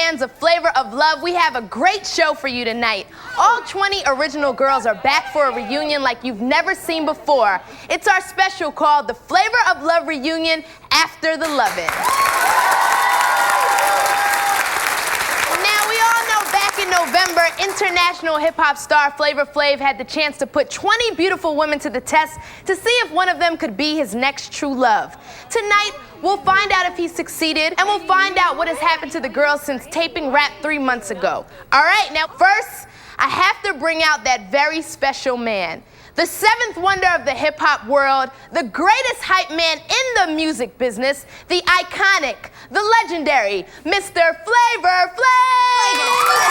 fans of Flavor of Love, we have a great show for you tonight. All 20 original girls are back for a reunion like you've never seen before. It's our special called the Flavor of Love Reunion After the Lovin'. Now, we all know back in November, international hip-hop star Flavor Flav had the chance to put 20 beautiful women to the test to see if one of them could be his next true love. Tonight, we'll find out if he succeeded, and we'll find out what has happened to the girls since taping Rap 3 months ago. All right, now first, I have to bring out that very special man. The seventh wonder of the hip-hop world, the greatest hype man in the music business, the iconic, the legendary, Mr. Flavor Flav!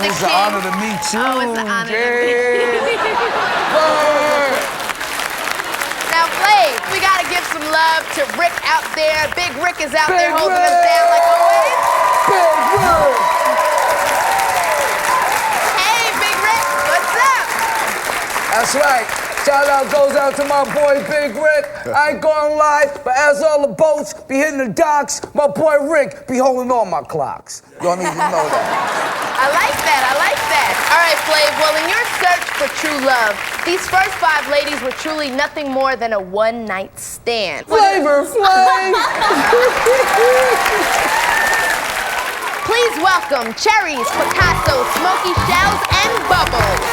It's an honor to meet you. Oh, it's an honor to meet you. Now, Flav, we gotta give some love to Rick out there. Big Rick is out there holding us down like always. Big Rick! Hey, Big Rick, what's up? That's right. Shout out goes out to my boy Big Rick. I ain't gonna lie, but as all the boats be hitting the docks, my boy Rick be holding all my clocks. Y'all need to know that. I like that, I like that. All right, Flav, well, in your search for true love, these first 5 ladies were truly nothing more than a one-night stand. Flavor Flav! Please welcome Cherries, Picasso, Smoky Shells, and Bubbles.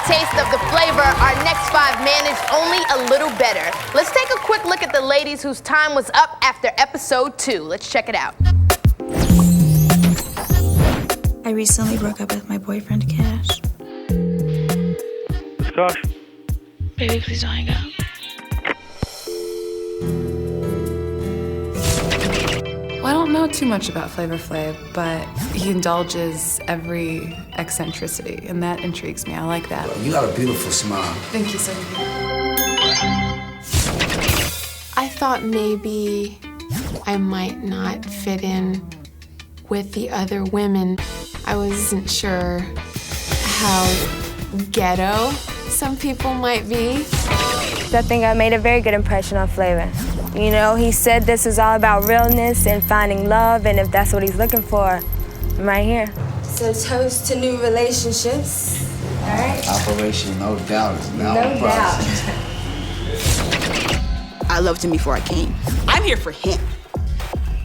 Taste of the flavor, our next 5 managed only a little better. Let's take a quick look at the ladies whose time was up after episode 2. Let's check it out. I recently broke up with my boyfriend, Cash. Gosh. Baby, please don't hang up. Well, I don't know too much about Flavor Flav, but he indulges every eccentricity, and that intrigues me. I like that. You got a beautiful smile. Thank you so much. I thought maybe I might not fit in with the other women. I wasn't sure how ghetto some people might be. I think I made a very good impression on Flavor. You know, he said this was all about realness and finding love, and if that's what he's looking for, I'm right here. So toast to new relationships. All right. Operation No Doubt is now No doubt. I loved him before I came. I'm here for him.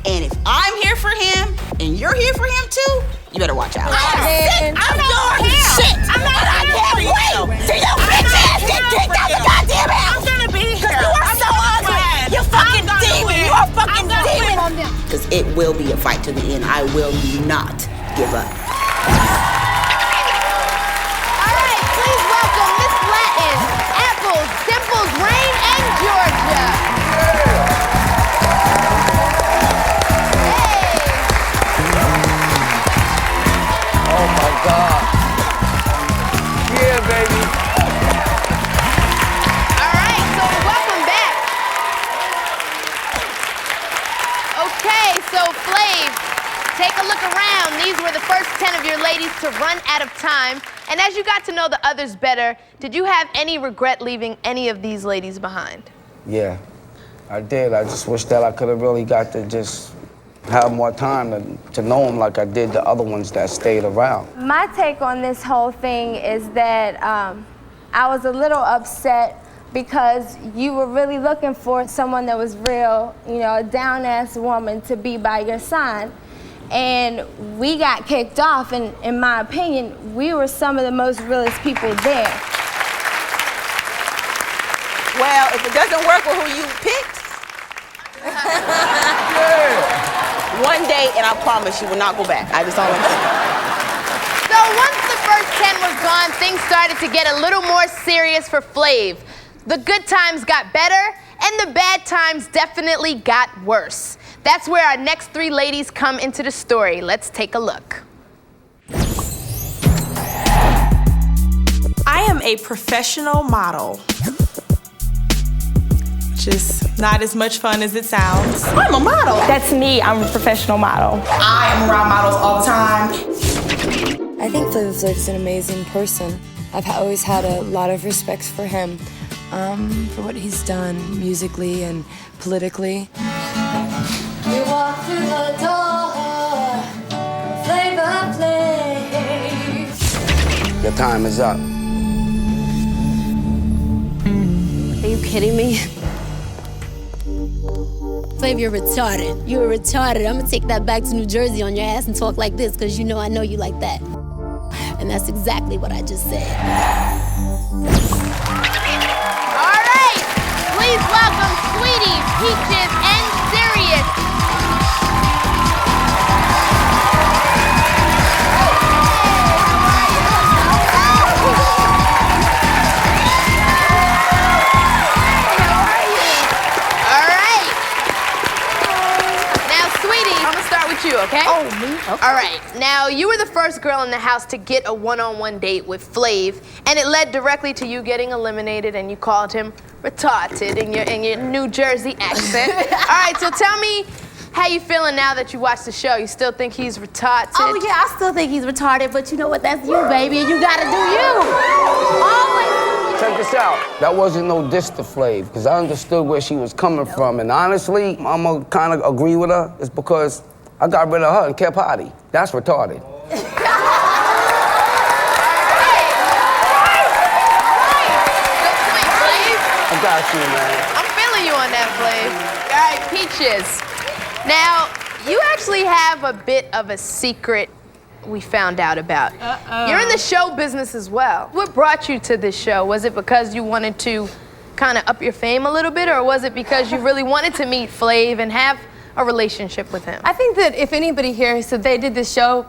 And if I'm here for him, and you're here for him too, you better watch out. I'm your shit! I'm not here for you! So your bitch ass get kicked out the goddamn house! I'm gonna be here! You are so ugly! You're fucking demon! You are fucking demon! Because it will be a fight to the end. I will not give up. All right, please welcome Miss Latin, Apples, Dimples, Rain, and Georgia. Oh my God. Yeah, baby. All right, so welcome back. Okay, so Flav, take a look around. These were the first 10 of your ladies to run out of time. And as you got to know the others better, did you have any regret leaving any of these ladies behind? Yeah, I did. I just wish that I could have really got to just have more time to know him like I did the other ones that stayed around. My take on this whole thing is that I was a little upset because you were really looking for someone that was real, you know, a down-ass woman to be by your side. And we got kicked off, and in my opinion, we were some of the most realest people there. Well, if it doesn't work with who you picked, one day, and I promise you will not go back. I just all I'm saying. So once the first 10 was gone, things started to get a little more serious for Flav. The good times got better, and the bad times definitely got worse. That's where our next 3 ladies come into the story. Let's take a look. I am a professional model. Just not as much fun as it sounds. I'm a model. That's me, I'm a professional model. I am around models all the time. I think Flavor Flav's an amazing person. I've always had a lot of respect for him, for what he's done musically and politically. We walk through the door, Flavor Flav. Your time is up. Are you kidding me? Flav, you're retarded. You're retarded. I'm gonna take that back to New Jersey on your ass and talk like this, because you know I know you like that. And that's exactly what I just said. All right, please welcome Sweetie, Peaches, and Sirius. You, okay? Oh, me? Okay. All right. Now, you were the first girl in the house to get a one-on-one date with Flav, and it led directly to you getting eliminated, and you called him retarded in your New Jersey accent. All right, so tell me how you feeling now that you watched the show. You still think he's retarded? Oh, yeah, I still think he's retarded, but you know what? That's you, baby, and you gotta do you. Always. Check this out. That wasn't no diss to Flav, because I understood where she was coming from, and honestly, I'm gonna kind of agree with her. It's because I got rid of her and kept Hottie. That's retarded. I got you, man. I'm feeling you on that, Flav. All right, Peaches. Now, you actually have a bit of a secret we found out about. You're in the show business as well. What brought you to this show? Was it because you wanted to kind of up your fame a little bit, or was it because you really wanted to meet Flav and have a relationship with him? I think that if anybody here said they did this show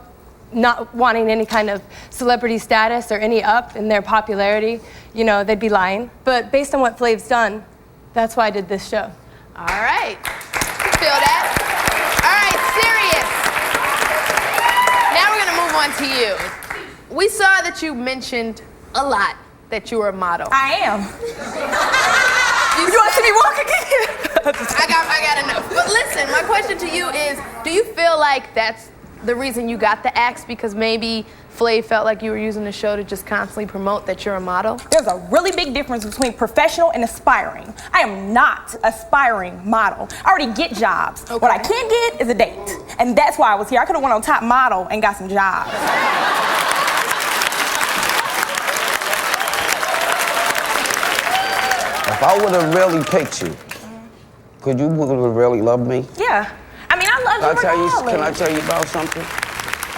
not wanting any kind of celebrity status or any up in their popularity, you know, they'd be lying. But based on what Flav's done, that's why I did this show. All right. Feel that? All right, Sirius. Now we're going to move on to you. We saw that you mentioned a lot that you were a model. I am. You want to see me walk again? I got enough. But listen, my question to you is, do you feel like that's the reason you got the axe, because maybe Flav felt like you were using the show to just constantly promote that you're a model? There's a really big difference between professional and aspiring. I am not aspiring model. I already get jobs. Okay. What I can't get is a date. And that's why I was here. I could have went on Top Model and got some jobs. If I would have really picked you, could you would have really loved me? Yeah. I mean, I love you regardless. Can I tell you about something?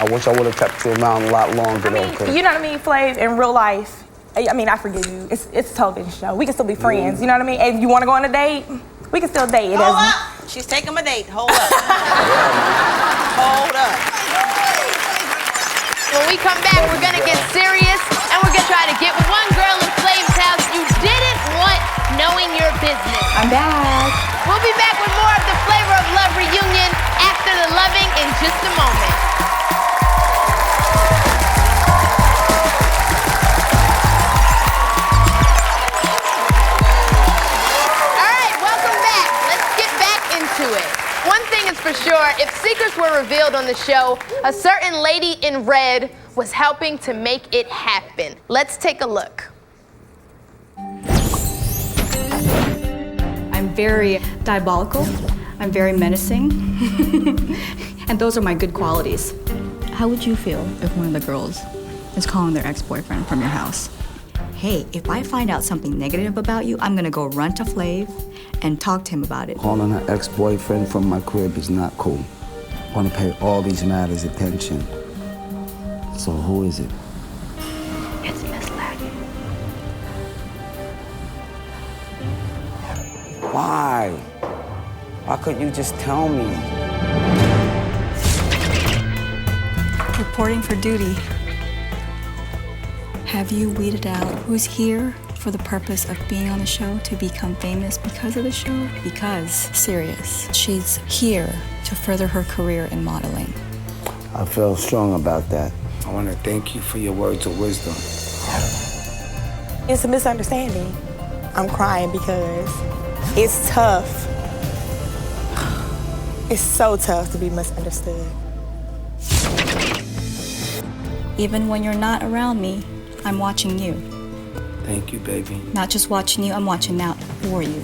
I wish I would have kept you around a lot longer, though. You know what I mean, Flav? In real life, I mean, I forgive you. It's a television show. We can still be friends. You know what I mean? If you want to go on a date, we can still date. Hold up. She's taking my date. Hold up. Hold up. When we come back, we're gonna get serious, and we're gonna try to get one girl in Flav's house you didn't want knowing your business. I'm back. We'll be back with more of the Flavor of Love reunion after the loving in just a moment. All right, welcome back. Let's get back into it. One thing is for sure, if secrets were revealed on the show, a certain lady in red was helping to make it happen. Let's take a look. I'm very diabolical. I'm very menacing. And those are my good qualities. How would you feel if one of the girls is calling their ex-boyfriend from your house? hey, if I find out something negative about you, I'm gonna go run to Flav and talk to him about it. Calling her ex-boyfriend from my crib is not cool. I want to pay all these matters attention. So who is it? It's Miss Lackey. Why? Why couldn't you just tell me? Reporting for duty. Have you weeded out who's here for the purpose of being on the show to become famous because of the show? Because, serious, she's here to further her career in modeling. I feel strong about that. I want to thank you for your words of wisdom. It's a misunderstanding. I'm crying because it's tough. It's so tough to be misunderstood. Even when you're not around me, I'm watching you. Thank you, baby. Not just watching you, I'm watching out for you.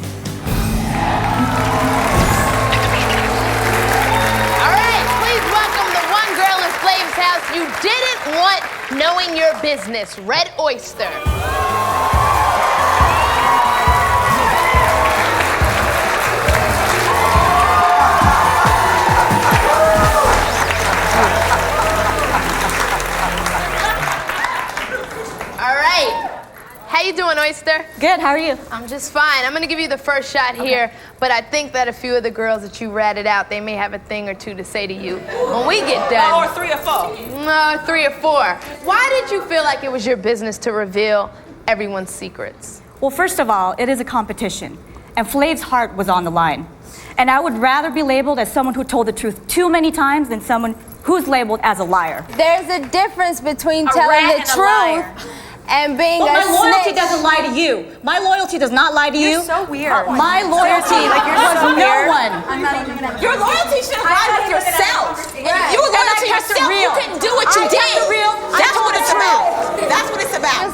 All right, please welcome the one girl in Flav's house you didn't want knowing your business, Red Oyster. How you doing, Oyster? Good, how are you? I'm just fine. I'm gonna give you the first shot here, but I think that a few of the girls that you ratted out, they may have a thing or two to say to you when we get done. Or 3 or 4. No, 3 or 4. Why did you feel like it was your business to reveal everyone's secrets? Well, first of all, it is a competition, and Flav's heart was on the line. And I would rather be labeled as someone who told the truth too many times than someone who's labeled as a liar. There's a difference between telling the truth and being a my loyalty snitch. doesn't lie to you. My loyalty does not lie to you. You're so weird. My loyalty was no one. Your loyalty should have lied with yourself. If you were loyal to yourself, you couldn't do what you I did. kept it real. That's what it's about. That's what it's about.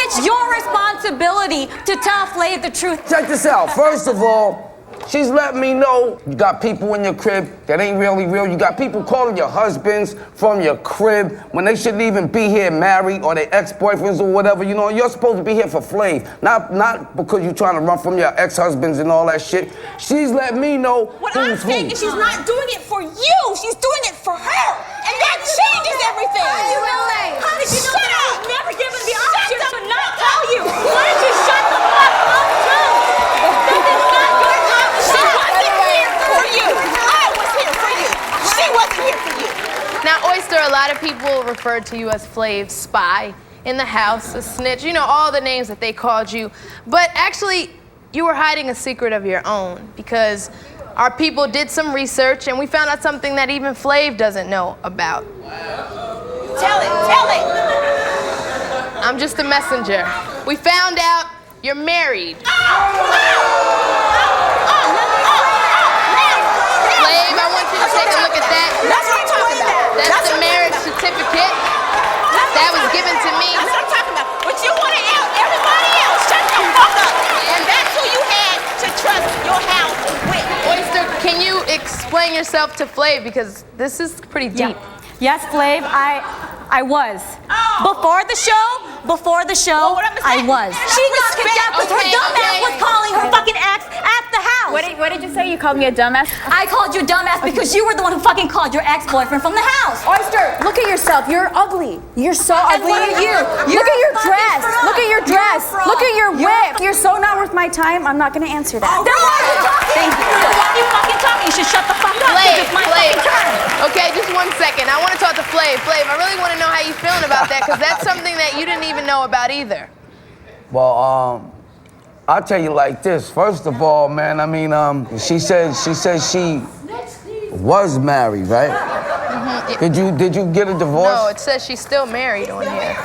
It's your responsibility to tell Flav the truth. Check this out. First of all, she's letting me know you got people in your crib that ain't really real. You got people calling your husbands from your crib when they shouldn't even be here married or their ex-boyfriends or whatever. You know, you're supposed to be here for Flav, not because you're trying to run from your ex-husbands and all that shit. She's letting me know What I'm saying is she's not doing it for you. She's doing it for her. And that changes everything. How did you know Shut that? up. I was never given the option to not tell you. Why don't you shut the fuck up, too? This is not your She wasn't here for you. I was here for you. She wasn't here for you. Now, Oyster, a lot of people referred to you as Flav's spy in the house, a snitch, you know, all the names that they called you. But actually, you were hiding a secret of your own because our people did some research and we found out something that even Flav doesn't know about. Tell it. I'm just a messenger. We found out you're married. Flav, I want you to take a look at that. That's what I'm talking about. That's the marriage certificate that was given to me. That's what I'm talking about. But you want to out everybody else. Shut the fuck up. And that's who you had to trust your house with. Oyster, can you explain yourself to Flav because this is pretty deep. Yes, Flav, I was. Before the show, Well, what I'm I saying- was. She got kicked out because her Okay, dumbass okay. was calling her fucking ex at the house. What did you say? You called me a dumbass? I called you dumbass because you were the one who fucking called your ex-boyfriend from the house. Oyster, look at yourself. You're ugly. You're so ugly. what are you? Look at your You're a dress. fucking fraud. Look at your You're a dress. fraud. Look at your You're a whip. You're so not worth my time. I'm not gonna answer that. Then why are you talking? Thank you. Then why are you fucking talking? You should shut the fuck up. 'cause it's my fucking turn. Okay, just 1 second. I want to talk to Flav. Flav, I really want to know how you feeling about that because that's something that you didn't even know about either. Well, I'll tell you like this. First of all, man, I mean, she said she was married, right? Did you get a divorce? No, it says she's still married on here.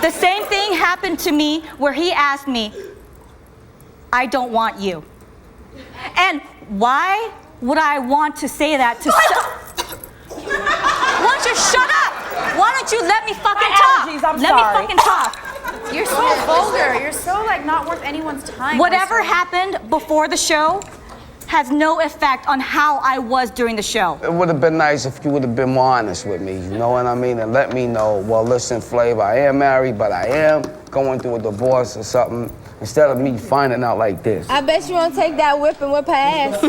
The same thing happened to me where he asked me, I don't want you. And why would I want to say that to Why don't you shut up? Why don't you let me fucking talk? allergies, I'm Let me sorry. fucking talk. You're so vulgar. You're so like not worth anyone's time. Whatever Oyster. happened before the show has no effect on how I was during the show. It would have been nice if you would have been more honest with me, you know what I mean? And let me know, well, listen, Flav, I am married, but I am going through a divorce or something, instead of me finding out like this. I bet you won't take that whip and whip her ass.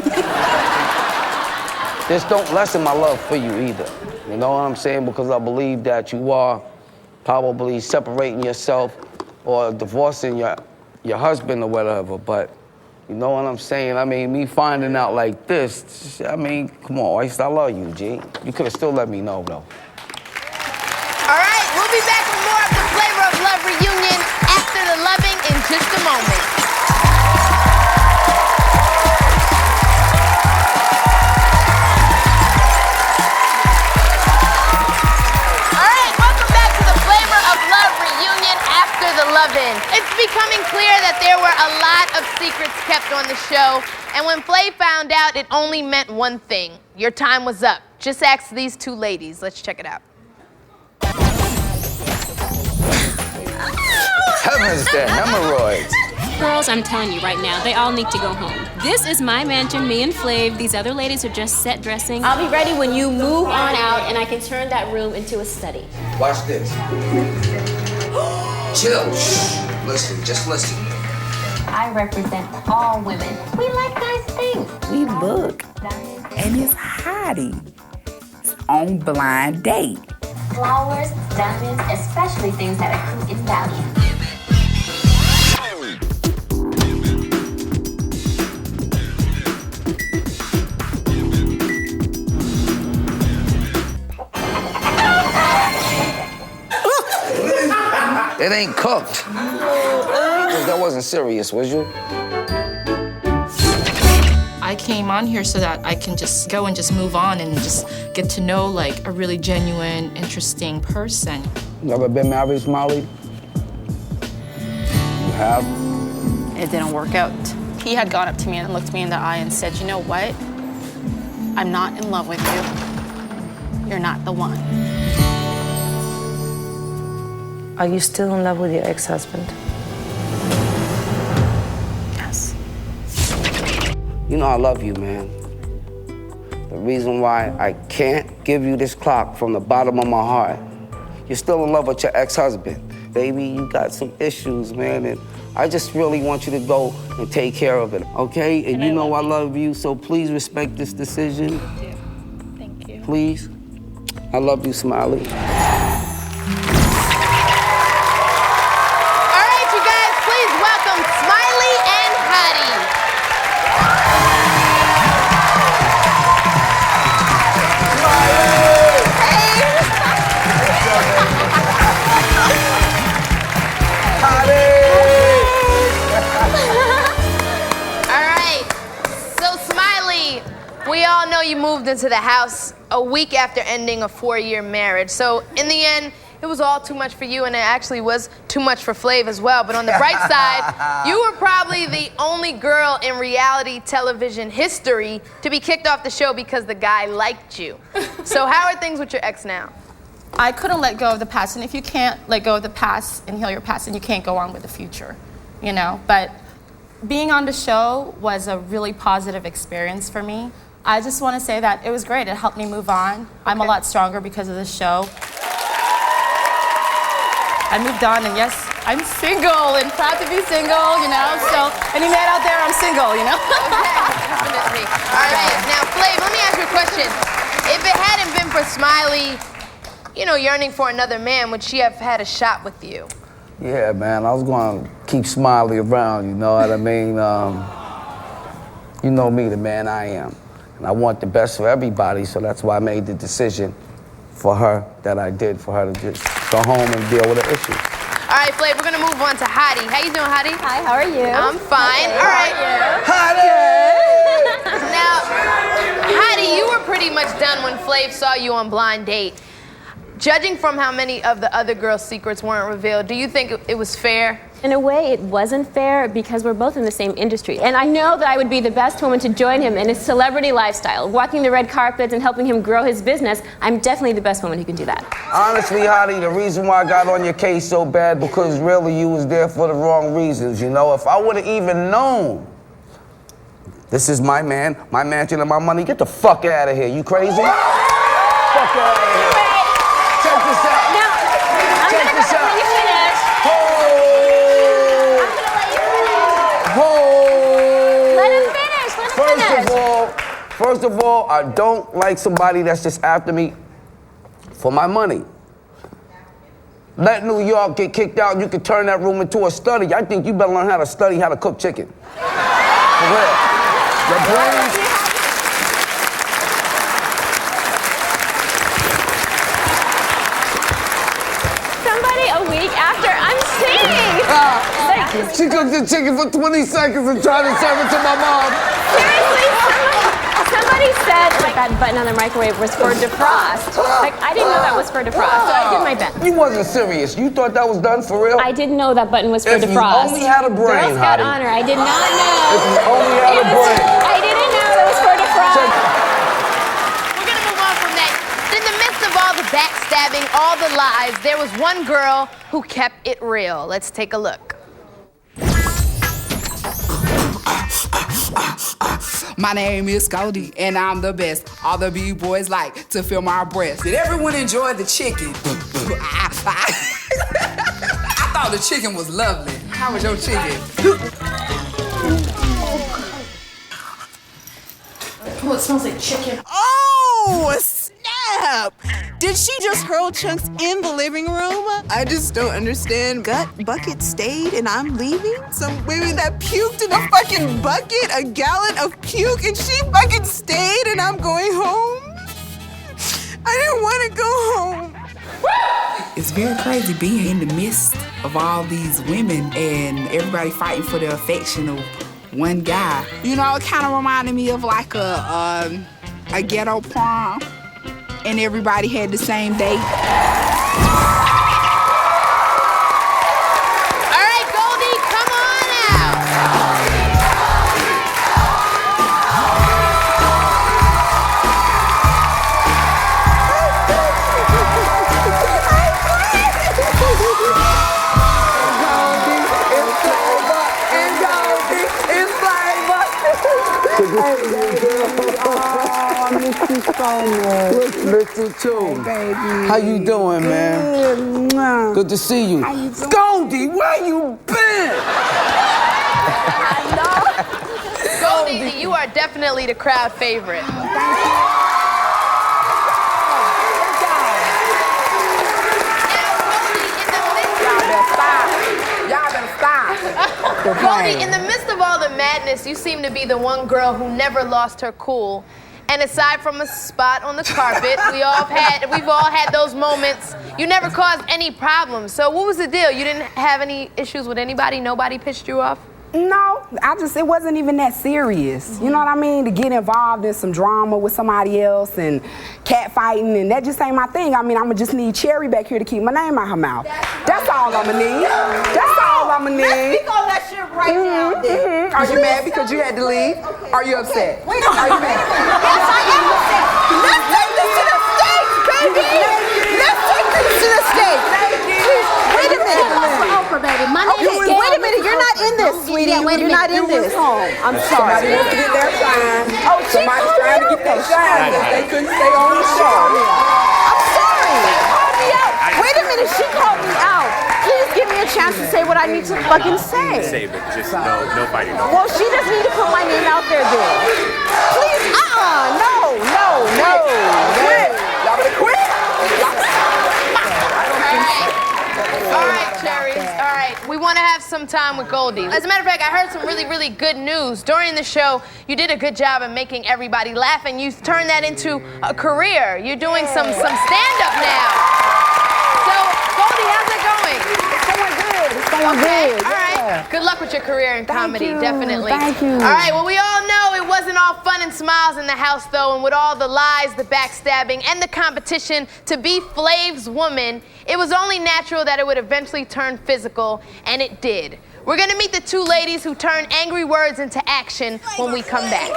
This don't lessen my love for you either. You know what I'm saying? Because I believe that you are probably separating yourself or divorcing your husband or whatever, but you know what I'm saying? I mean, me finding out like this, I mean, come on, I love you, G. You could have still let me know, though. All right, we'll be back with more of the Flavor of Love reunion after the loving in just a moment. It's becoming clear that there were a lot of secrets kept on the show, and when Flav found out, it only meant one thing. Your time was up. Just ask these two ladies. Let's check it out. Heavens, the hemorrhoids. Girls, I'm telling you right now, they all need to go home. This is my mansion, me and Flav. These other ladies are just set dressing. I'll be ready when you move on out and I can turn that room into a study. Watch this. Chill. Shh. Listen, just listen. I represent all women. We like nice things. We look, and it's Hottie on Blind Date. Flowers, diamonds, especially things that accrue in value. It ain't cooked. That wasn't serious, was you? I came on here so that I can just go and just move on and just get to know like a really genuine, interesting person. You ever been married, Smiley? You have? It didn't work out. He had gone up to me and looked me in the eye and said, you know what? I'm not in love with you. You're not the one. Are you still in love with your ex-husband? Yes. You know I love you, man. The reason why I can't give you this clock from the bottom of my heart, you're still in love with your ex-husband. Baby, you got some issues, man, and I just really want you to go and take care of it, okay? And you know I love you, so please respect this decision. Thank you. Please. I love you, Smiley. You moved into the house a week after ending a 4-year marriage. So in the end, it was all too much for you, and it actually was too much for Flav as well. But on the bright side, you were probably the only girl in reality television history to be kicked off the show because the guy liked you. So how are things with your ex now? I couldn't let go of the past, and if you can't let go of the past and heal your past, then you can't go on with the future, you know? But being on the show was a really positive experience for me. I just want to say that it was great. It helped me move on. I'm a lot stronger because of this show. I moved on, and yes, I'm single and proud to be single, you know? So, any man out there, I'm single, you know? Okay, definitely. All right, now, Flav, let me ask you a question. If it hadn't been for Smiley, you know, yearning for another man, would she have had a shot with you? Yeah, man, I was going to keep Smiley around, you know what I mean? You know me, the man I am. And I want the best for everybody, so that's why I made the decision for her that I did, for her to just go home and deal with her issues. All right, Flav, we're gonna move on to Hottie. How you doing, Hottie? Hi, how are you? I'm fine. Okay. All right. Hottie! Now, Hottie, you were pretty much done when Flav saw you on Blind Date. Judging from how many of the other girls' secrets weren't revealed, do you think it was fair? In a way, it wasn't fair because we're both in the same industry. And I know that I would be the best woman to join him in his celebrity lifestyle, walking the red carpets and helping him grow his business. I'm definitely the best woman who can do that. Honestly, Hottie, the reason why I got on your case so bad because really you was there for the wrong reasons, you know? If I would have even known This is my man, my mansion, and my money. Get the fuck out of here. You crazy? Fuck out of here. Check this out. No, I'm Check gonna this out. let you finish. Let him finish. Let him finish. First of all, I don't like somebody that's just after me for my money. Let New York get kicked out, you can turn that room into a study. I think you better learn how to study how to cook chicken. For real. Your brains. Somebody a week after I'm singing. She cooked the chicken for 20 seconds and tried to serve it to my mom. Seriously, somebody said like that button on the microwave was for defrost. Like I didn't know that was for defrost, so I did my best. You wasn't serious. You thought that was done for real? I didn't know that button was for If you defrost. only had a brain, Girl Scout Hottie. honor. I did not know. If you only had a brain. I didn't know it was for defrost. We're gonna move on from that. In the midst of all the backstabbing, all the lies, there was one girl who kept it real. Let's take a look. My name is Goldie, and I'm the best. All the B-boys like to feel my breasts. Did everyone enjoy the chicken? I thought the chicken was lovely. How was your chicken? Oh, it smells like chicken. Oh, snap! Did she just hurl chunks in the living room? I just don't understand. Gut bucket stayed and I'm leaving? Some women that puked in a fucking bucket, a gallon of puke, and she fucking stayed and I'm going home? I didn't want to go home. It's very crazy being in the midst of all these women and everybody fighting for the affection of one guy. You know, it kind of reminded me of like a ghetto prom, and everybody had the same date. All right, Goldie, come on out. I miss you so much. Miss you too. Hey, baby. How you doing, man? Good. Good to see you. How you doing? Goldie, where you been? Goldie, you are definitely the crowd favorite. Goldie, in the midst of all the madness, you seem to be the one girl who never lost her cool. And aside from a spot on the carpet, we've all had those moments. You never caused any problems. So what was the deal? You didn't have any issues with anybody? Nobody pissed you off? No, it wasn't even that serious. You know what I mean? To get involved in some drama with somebody else and catfighting, and that just ain't my thing. I mean, I'ma just need Cherry back here to keep my name out her mouth. That's all I'ma need. That's all I'ma need. Let's speak on that shit right now. Then. Are you mad because you had to leave? Okay. Are you upset? Wait a minute. Are you mad? Yes, I am upset. Let's take this to the stage, baby. Let's take this to the stage. Wait a minute. Oprah, baby. My name is Wait a minute. You're not in this, sweetie. Yeah, wait a You're minute. not in this. I'm sorry. Somebody wants to get their shine. Somebody's trying to get their shine. They couldn't stay on the show. I'm sorry. Call me out. Wait a minute. She called me out. Please give me a chance to say what I need to fucking say. Say, but just no fighting. No. Well, she doesn't need to put my name out there then. Please, no. Quit. Y'all better quit. All right, Cherries. All right, we want to have some time with Goldie. As a matter of fact, I heard some really, really good news. During the show, you did a good job of making everybody laugh, and you turned that into a career. You're doing some stand-up now. So, Goldie, how's it going? It's going good. It's going good. All right. Good luck with your career in comedy, you. definitely. Thank you. All right, well, we all know it wasn't all fun and smiles in the house, though, and with all the lies, the backstabbing, and the competition to be Flav's woman, it was only natural that it would eventually turn physical, and it did. We're gonna meet the two ladies who turn angry words into action when we come back.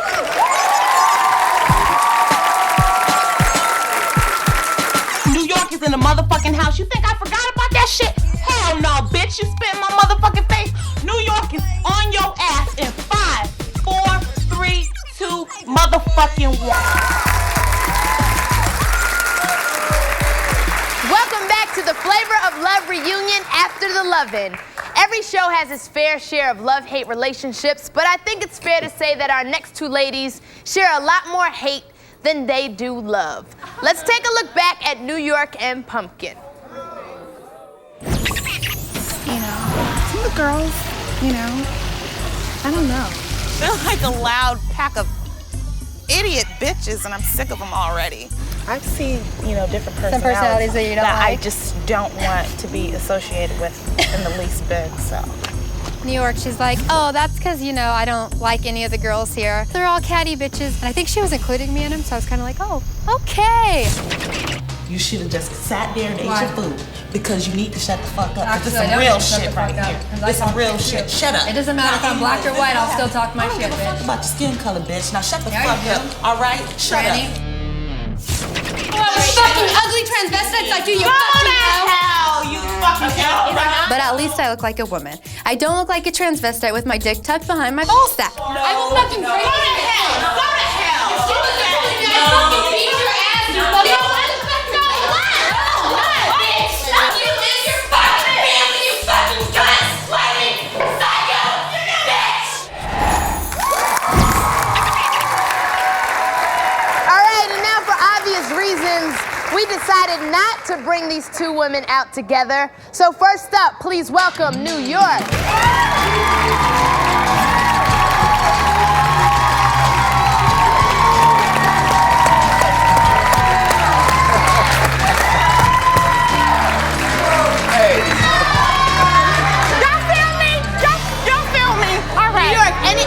New York is in the motherfucking house. You think I forgot about that shit? Hell no, bitch. You spit in my motherfucking face. New York is on your ass in 5, 4, 3, fucking want. Welcome back to the Flavor of Love reunion after the Lovin'. Every show has its fair share of love-hate relationships, but I think it's fair to say that our next two ladies share a lot more hate than they do love. Let's take a look back at New York and Pumpkin. You know, some of the girls, you know, I don't know. They're like a loud pack of idiot bitches, and I'm sick of them already. I've seen, you know, different personalities. Some personalities that you don't like. I just don't want to be associated with in the least bit, so. New York, she's like, oh, that's because, you know, I don't like any of the girls here. They're all catty bitches. And I think she was including me in them, so I was kind of like, oh, okay. You should have just sat there and ate Why? your food because you need to shut the fuck up. Actually, This I is don't some real need to shut shit the right fuck up, here. 'cause I This some talk real to shit. you. Shut up. It doesn't matter if I'm black or white, I'll still talk my shit, I don't give a fuck bitch. about your skin color, bitch. Now shut the Yeah, fuck you up. do. All right? Shut Franny. up. Fucking ugly transvestites like you fucking hell, you fucking hell, right? But at least I look like a woman. I don't look like a transvestite with my dick tucked behind my ball sack. I will fucking break Go to hell. Go to hell. I fucking beat your ass, you fucking we decided not to bring these two women out together. So first up, please welcome New York.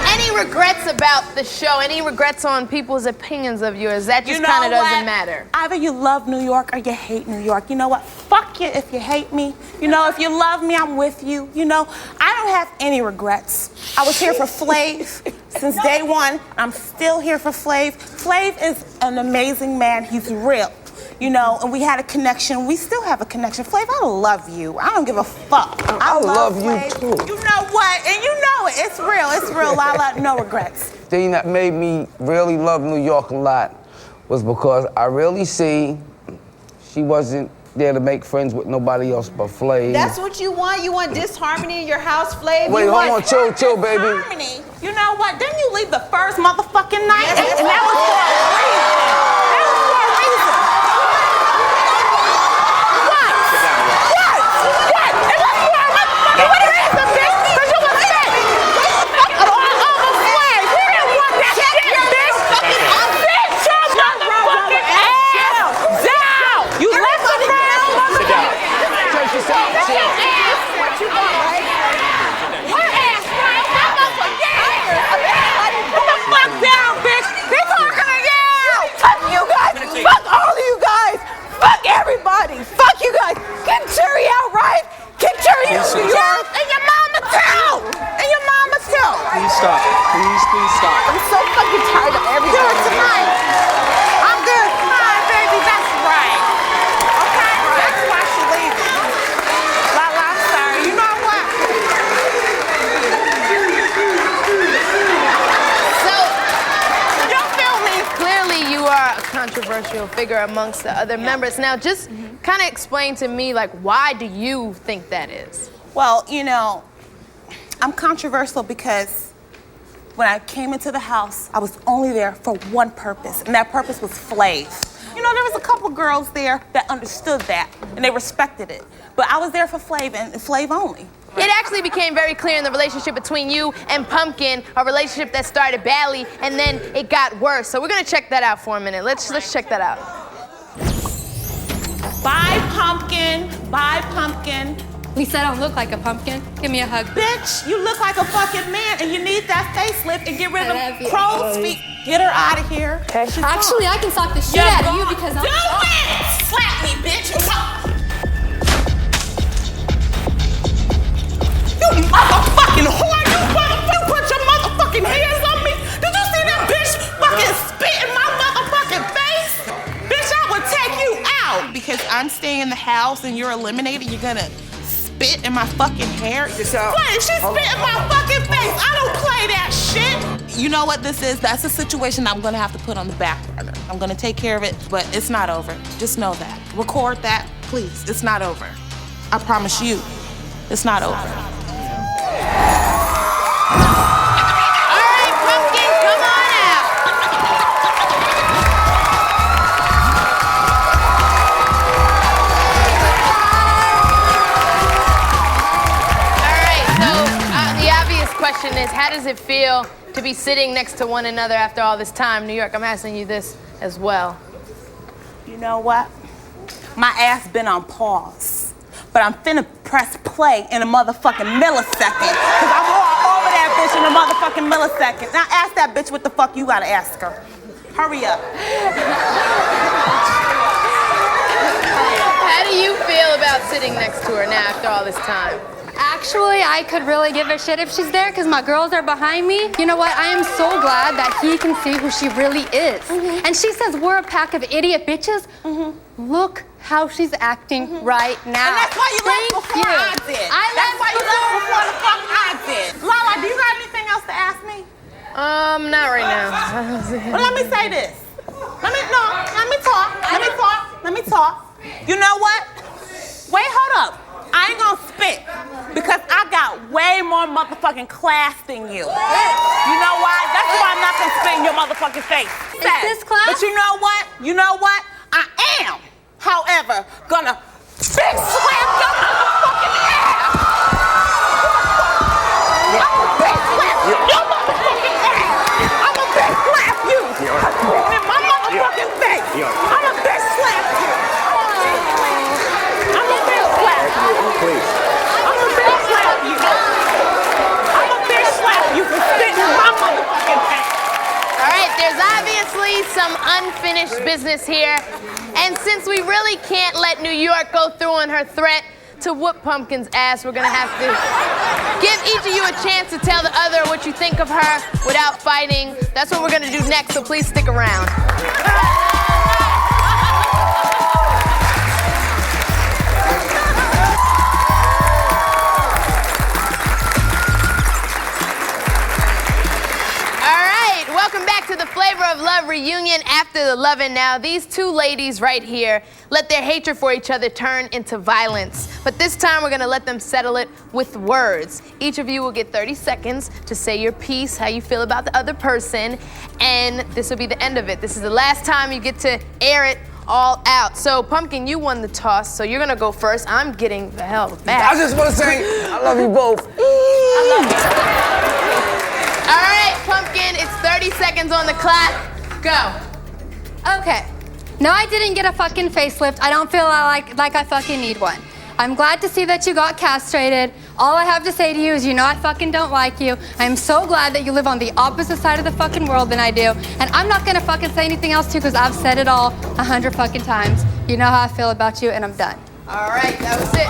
Any regrets about the show? Any regrets on people's opinions of yours? That just kind of doesn't matter. Either you love New York or you hate New York. You know what? Fuck you if you hate me. You know, if you love me, I'm with you. You know, I don't have any regrets. I was here for Flav since day one. I'm still here for Flav. Flav is an amazing man. He's real. You know, and we had a connection. We still have a connection. Flav, I love you. I don't give a fuck. I love you Flav. too. You know what? And you know it. It's real. It's real. No regrets. The thing that made me really love New York a lot was because I really see she wasn't there to make friends with nobody else but Flav. That's what you want? You want disharmony in your house, Flav? Wait, you hold want on, chill, baby. Harmony. You know what? Didn't you leave the first motherfucking night? Yes, and that was for a reason. That was for a reason. What? What? What? It was for a motherfucking reason, bitch. Because you was sick. Flav, you didn't want that shit, bitch. Sit your motherfucking ass down. You left the first motherfucking. Check this out, chill. What you want, right? Her ass, right? That motherfucker. Put the fuck down, bitch. They talking to you. Fuck you guys. Fuck all of you guys. Fuck everybody. Fuck you guys. Get Cherry out, right? Get Cherry out, New York. And your mama too. And your mama too. Please stop. Please stop. I'm so fucking tired of everything. Do it tonight. I'm good tonight, baby. That's right. Okay? That's why she leaving. Lala, I'm sorry. You know what? So, you feel me? Clearly you are a controversial figure amongst the other members. Now, just kind of explain to me, like, why do you think that is? Well, you know, I'm controversial because when I came into the house, I was only there for one purpose, and that purpose was Flav. You know, there was a couple girls there that understood that, and they respected it. But I was there for Flav and Flav only. It actually became very clear in the relationship between you and Pumpkin, a relationship that started badly, and then it got worse. So we're gonna check that out for a minute. Let's check that out. Bye, Pumpkin. Bye, Pumpkin. At least I don't look like a pumpkin. Give me a hug. Bitch, you look like a fucking man, and you need that facelift and get rid I love of you. crow's feet. Get her out of here. Actually, I can sock the shit out of you because I'm. Do it! Slap me, bitch. You motherfucking whore! You put your motherfucking hands on me! Did you see that bitch fucking spit in my motherfucking face? Bitch, I would take you out! Because I'm staying in the house and you're eliminated, you're gonna spit in my fucking hair? Wait, she spit in my fucking face! I don't play that shit! you know what this is? That's a situation I'm gonna have to put on the back burner. I'm gonna take care of it, but it's not over. Just know that. Record that, please. It's not over. I promise you, it's not over. All right, Pumpkin, come on out. All right, so the obvious question is, how does it feel to be sitting next to one another after all this time? New York, I'm asking you this as well. You know what? My ass been on pause, but I'm finna press play in a motherfucking millisecond, cause I'm all over that bitch in a motherfucking millisecond. Now ask that bitch what the fuck you gotta ask her. Hurry up. How do you feel about sitting next to her now after all this time? Actually, I could really give a shit if she's there because my girls are behind me. You know what? I am so glad that he can see who she really is. And she says we're a pack of idiot bitches. Look how she's acting right now. And that's why you left before I did. That's why you left before the fuck I did. Lala, do you got anything else to ask me? Not right now. Well, let me say this. Let me talk. Let me talk. You know what? Wait, hold up. I ain't gonna spit because I got way more motherfucking class than you. You know why? That's why I'm not gonna spit in your motherfucking face. Is this class? But you know what? I am, however, gonna big slam your motherfucking ass. I'm gonna big slap your motherfucking ass. I'm gonna big slap you in my motherfucking face. I'm gonna big slap you. I'm gonna big slap you. Please. I'm gonna big slap you. I'm gonna big slap you for spitting in my motherfucking face. All right, there's obviously some unfinished business here. And since we really can't let New York go through on her threat to whoop Pumpkin's ass, we're gonna have to give each of you a chance to tell the other what you think of her without fighting. That's what we're gonna do next, so please stick around. Welcome back to the Flavor of Love reunion after the Lovin'. Now, these two ladies right here let their hatred for each other turn into violence. But this time, we're gonna let them settle it with words. Each of you will get 30 seconds to say your piece, how you feel about the other person, and this will be the end of it. This is the last time you get to air it all out. So, Pumpkin, you won the toss, so you're gonna go first. I'm getting the hell back. I just wanna say, I love you both. I love you. All right, Pumpkin, it's 30 seconds on the clock. Go. Okay. No, I didn't get a fucking facelift. I don't feel like I fucking need one. I'm glad to see that you got castrated. All I have to say to you is, you know I fucking don't like you. I'm so glad that you live on the opposite side of the fucking world than I do. And I'm not gonna fucking say anything else to you because I've said it all 100 fucking times. You know how I feel about you, and I'm done. All right, that was it.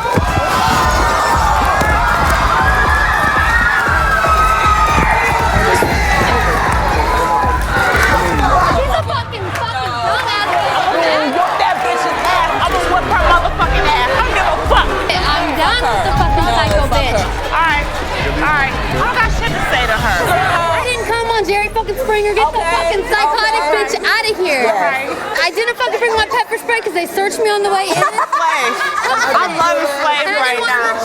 Alright. I don't got shit to say to her. I didn't come on, Jerry fucking Springer. Get the fucking psychotic bitch out of here. I didn't fucking bring my pepper spray because they searched me on the way in. I'm loving Slave right now.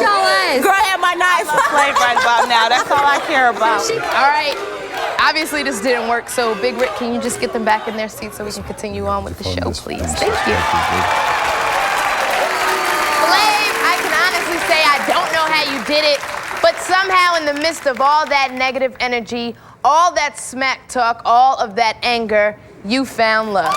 Girl, I have my knives for Slave right about now. That's all I care about. All right. Obviously, this didn't work, so Big Rick, can you just get them back in their seats so we can continue on with the show, please? Thank you. Slave, I can honestly say I don't know how you did it, but somehow in the midst of all that negative energy, all that smack talk, all of that anger, you found love.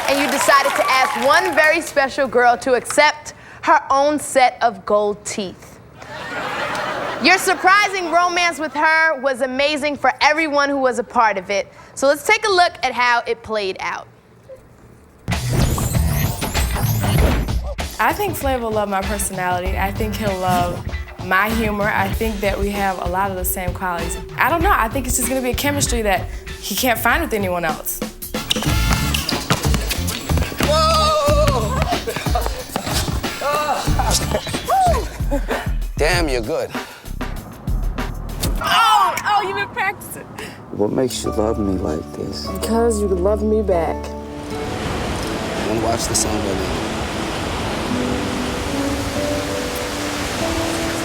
And you decided to ask one very special girl to accept her own set of gold teeth. Your surprising romance with her was amazing for everyone who was a part of it. So let's take a look at how it played out. I think Flav will love my personality. I think he'll love my humor. I think that we have a lot of the same qualities. I don't know, I think it's just gonna be a chemistry that he can't find with anyone else. Whoa! you're good. Oh, you've been practicing. What makes you love me like this? Because you love me back. I want to watch the song right now.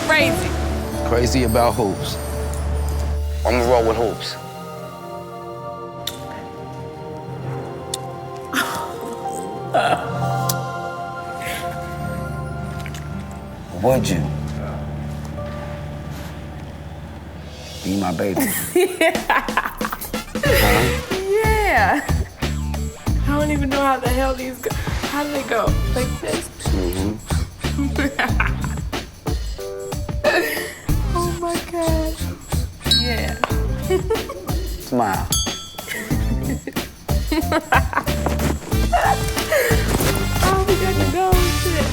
Crazy. Crazy about hoops. I'm gonna roll with hoops. Would you be my baby? Yeah. I don't even know how the hell these go. How do they go? Like this? Oh my God. Yeah. Smile. Oh, we got to go. Shit.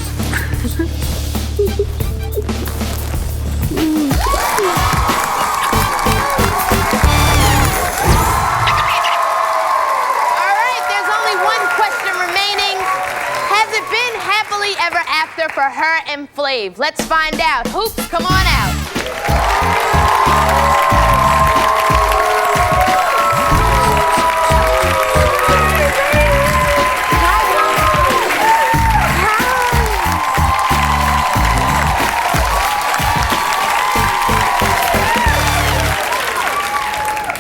For her and Flav. Let's find out. Hoops, come on out.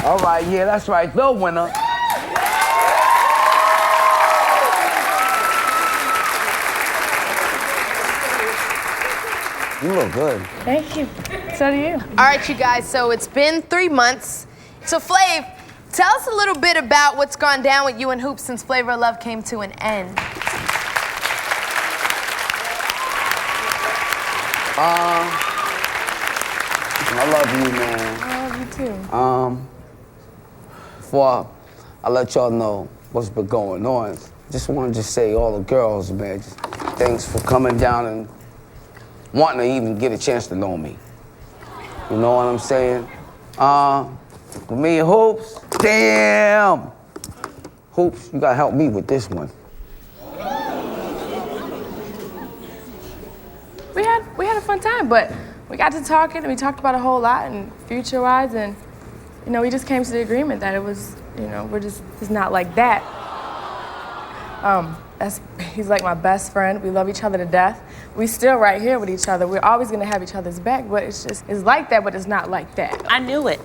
All right, yeah, that's right. The winner. You look good. Thank you. So do you. All right, you guys, so it's been 3 months. So Flav, tell us a little bit about what's gone down with you and Hoops since Flavor of Love came to an end. I love you, man. I love you too. Before I let y'all know what's been going on, just wanted to say all the girls, man, just thanks for coming down and wanting to even get a chance to know me. You know what I'm saying? With me and Hoops, damn! Hoops, you gotta help me with this one. We had a fun time, but we got to talking and we talked about a whole lot and future-wise, and you know, we just came to the agreement that it was, you know, it's not like that. He's like my best friend. We love each other to death. We still right here with each other. We're always gonna have each other's back, but it's like that, but it's not like that. I knew it.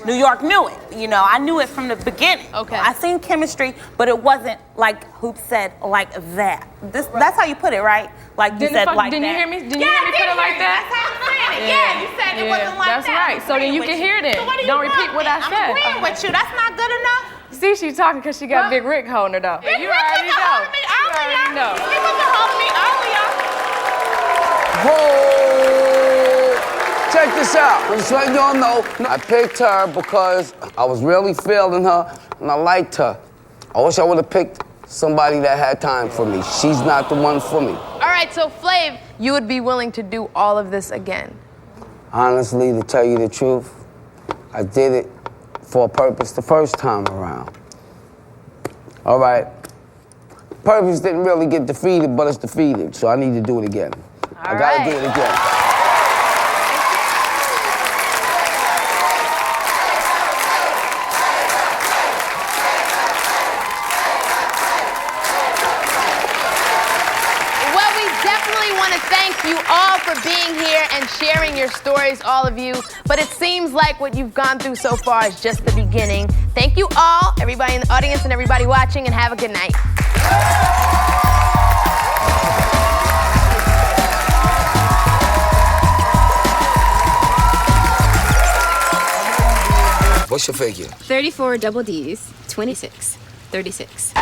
New York knew it. You know, I knew it from the beginning. Okay. I seen chemistry, but it wasn't like Hoops said, like that. That's how you put it, right? Like you said, like that. Didn't you hear me? Didn't you hear me put it like that? That's how I'm saying it. Yeah, you said it wasn't like that's that. That's right. So then you can hear it. So what do you Don't want, repeat what I man? said. I'm agreeing with you. That's not good enough. See, she's talking because she got Big Rick holding her though. Big You Rick already wasn't know. holding me You already earlier. know. He wasn't holding me earlier. Whoa! Check this out. I'm just letting y'all know, I picked her because I was really feeling her and I liked her. I wish I would have picked somebody that had time for me. She's not the one for me. All right, so Flav, you would be willing to do all of this again? Honestly, to tell you the truth, I did it for a purpose the first time around. All right. Purpose didn't really get defeated, but it's defeated, so I need to do it again. I gotta do it again. Thank you all for being here and sharing your stories, all of you. But it seems like what you've gone through so far is just the beginning. Thank you all, everybody in the audience and everybody watching, and have a good night. What's your figure? 34 double D's, 26, 36.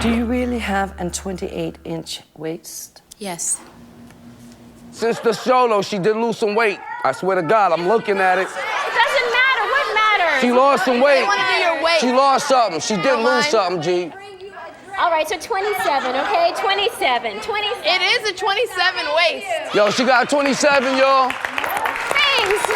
Do you really have a 28-inch waist? Yes. Since the show, though, she did lose some weight. I swear to God, I'm looking at it. It doesn't matter. What matters? She lost some weight. They want to do your weight. She lost something. She did lose something, G. All right, so 27, okay? 27. It is a 27 waist. Yo, she got 27, y'all. Thanks.